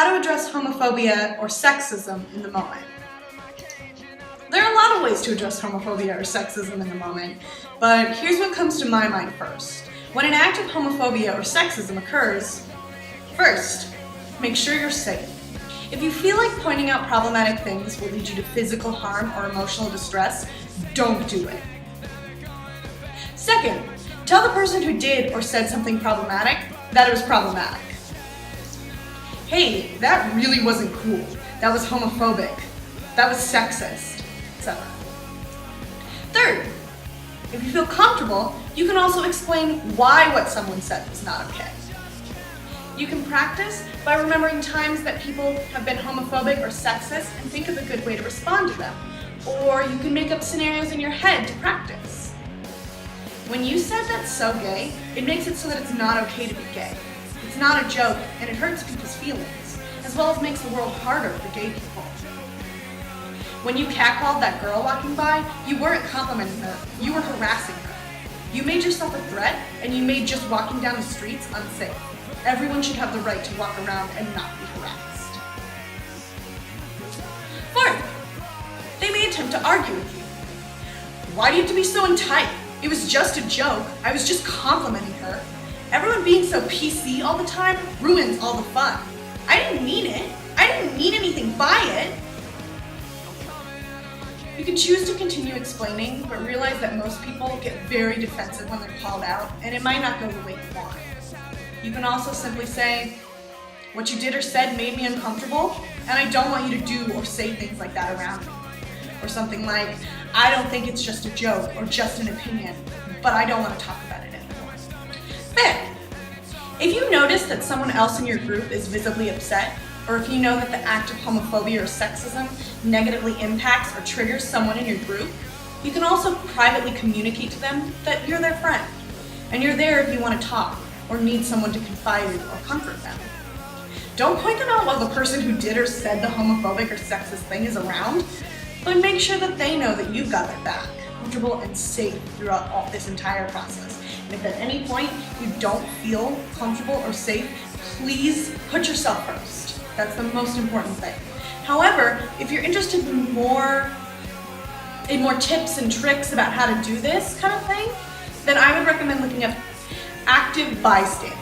how to address homophobia or sexism in the moment. There are a lot of ways to address homophobia or sexism in the moment, but here's what comes to my mind first. When an act of homophobia or sexism occurs, first, make sure you're safe. If you feel like pointing out problematic things will lead you to physical harm or emotional distress, don't do it. Second, tell the person who did or said something problematic that it was problematic. Hey, that really wasn't cool. That was homophobic. That was sexist, etc. Third, if you feel comfortable, you can also explain why what someone said was not okay. You can practice by remembering times that people have been homophobic or sexist and think of a good way to respond to them. Or you can make up scenarios in your head to practice. When you said that's so gay, it makes it so that it's not okay to be gay. It's not a joke, and it hurts people's feelings, as well as makes the world harder for gay people. When you catcalled that girl walking by, you weren't complimenting her, you were harassing her. You made yourself a threat, and you made just walking down the streets unsafe. Everyone should have the right to walk around and not be harassed. Fourth, they may attempt to argue with you. Why do you have to be so uptight? It was just a joke. I was just complimenting her. Everyone being so PC all the time ruins all the fun. I didn't mean it. I didn't mean anything by it. You can choose to continue explaining, but realize that most people get very defensive when they're called out, and it might not go the way you want. You can also simply say, what you did or said made me uncomfortable, and I don't want you to do or say things like that around me. Or something like, I don't think it's just a joke or just an opinion, but I don't want to talk about it anymore. Fifth, if you notice that someone else in your group is visibly upset, or if you know that the act of homophobia or sexism negatively impacts or triggers someone in your group, you can also privately communicate to them that you're their friend, and you're there if you want to talk or need someone to confide in or comfort them. Don't point them out while the person who did or said the homophobic or sexist thing is around, but make sure that they know that you've got their back, comfortable and safe throughout all this entire process. And if at any point you don't feel comfortable or safe, please put yourself first. That's the most important thing. However, if you're interested in more tips and tricks about how to do this kind of thing, then I would recommend looking up active bystander.